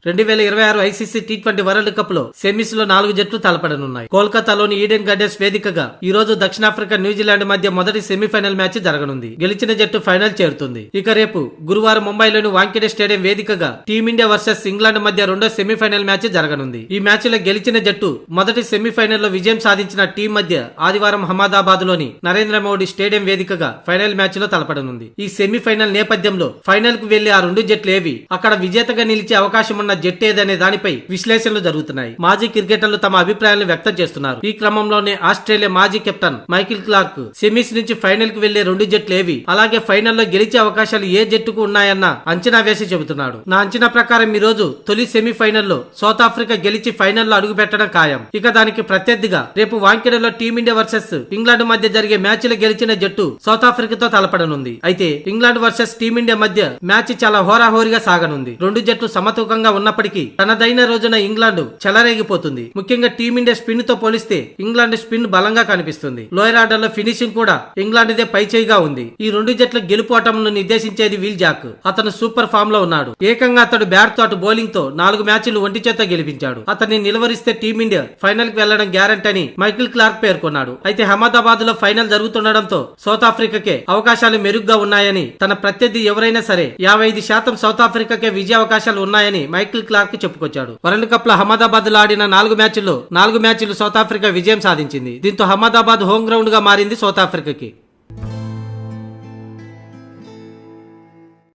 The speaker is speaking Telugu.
2026 ఐసీసీ టీ20 వరల్డ్ కప్ లో సెమీస్ లో 4 జట్లు తలపడనున్నాయి. కోల్కతాలోని ఈడెన్ గార్డెన్స్ వేదికగా ఈ రోజు దక్షిణాఫ్రికా న్యూజిలాండ్ మధ్య మొదటి సెమీఫైనల్ మ్యాచ్ జరగనుంది. గెలిచిన జట్టు ఫైనల్ చేరుతుంది. ఇక రేపు గురువారం ముంబైలోని వాంఖేడే స్టేడియం వేదికగా టీమిండియా వర్సెస్ ఇంగ్లాండ్ మధ్య రెండో సెమీఫైనల్ మ్యాచ్ జరగనుంది. ఈ మ్యాచ్ లో గెలిచిన జట్టు మొదటి సెమీఫైనల్ లో విజయం సాధించిన టీం మధ్య ఆదివారం అహ్మదాబాద్ లోని నరేంద్ర మోడీ స్టేడియం వేదికగా ఫైనల్ మ్యాచ్ లో తలపడనుంది. ఈ సెమీఫైనల్ నేపథ్యంలో ఫైనల్ కు వెళ్లి ఆ రెండు జట్లు ఏవి, అక్కడ విజేతగా నిలిచే అవకాశం ఉన్న జట్టు ఏదనే దానిపై విశ్లేషణలు జరుగుతున్నాయి. మాజీ క్రికెటర్లు తమ అభిప్రాయాలను వ్యక్తం చేస్తున్నారు. ఈ క్రమంలోనే ఆస్ట్రేలియా మాజీ కెప్టెన్ మైకిల్ క్లార్క్ సెమీస్ నుంచి ఫైనల్ కు వెళ్లే రెండు జట్లు ఏవి, అలాగే ఫైనల్లో గెలిచే అవకాశాలు ఏ జట్టుకు ఉన్నాయన్న అంచనా వేసి చెబుతున్నాడు. నా అంచనా ప్రకారం ఈ రోజు తొలి సెమీఫైనల్లో సౌత్ ఆఫ్రికా గెలిచి ఫైనల్లో అడుగు పెట్టడం ఖాయం. ఇక దానికి ప్రత్యర్థిగా రేపు వాంఖేడేలో టీమిండియా వర్సెస్ ఇంగ్లాండ్ మధ్య జరిగే మ్యాచ్ లో గెలిచిన జట్టు సౌత్ ఆఫ్రికాతో తలపడనుంది. అయితే ఇంగ్లాండ్ వర్సెస్ టీమిండియా మధ్య మ్యాచ్ చాలా హోరాహోరీగా సాగనుంది. రెండు జట్లు సమతూకంగా ఉన్నప్పటికీ తనదైన రోజున ఇంగ్లాండ్ చెలరేగిపోతుంది. ముఖ్యంగా టీమిండియా స్పిన్ తో పోలిస్తే ఇంగ్లాండ్ స్పిన్ బలంగా కనిపిస్తుంది. లోయర్ ఆర్డర్ లో ఫినిషింగ్ కూడా ఇంగ్లాండ్దే పైచేయిగా ఉంది. ఈ రెండు జట్ల గెలుపోటములను నిర్దేశించేది విల్ జాక్. అతను సూపర్ ఫామ్ లో ఉన్నాడు. ఏకంగా అతడు బ్యాట్ తో అటు బౌలింగ్ తో 4 మ్యాచ్లు ఒంటి చేత గెలిపించాడు. అతన్ని నిలవరిస్తే టీమిండియా ఫైనల్ కి వెళ్లడం గ్యారంటీ అని మైకిల్ క్లార్క్ పేర్కొన్నాడు. అయితే అహ్మదాబాద్ లో ఫైనల్ జరుగుతుండటంతో సౌత్ ఆఫ్రికాకే అవకాశాలు మెరుగ్గా ఉన్నాయని, తన ప్రత్యర్థి ఎవరైనా సరే 55% సౌత్ ఆఫ్రికాకే విజయ అవకాశాలు ఉన్నాయని మైకిల్ క్లార్క్ చెప్పుకొచ్చాడు. వరల్డ్ కప్ లో అహ్మదాబాద్ లో ఆడిన 4 మ్యాచ్ల్లో 4 మ్యాచ్లు సౌత్ ఆఫ్రికా విజయం సాధించింది. దీంతో అహ్మదాబాద్ హోమ్ గ్రౌండ్ గా మారింది సౌత్ ఆఫ్రికాకి.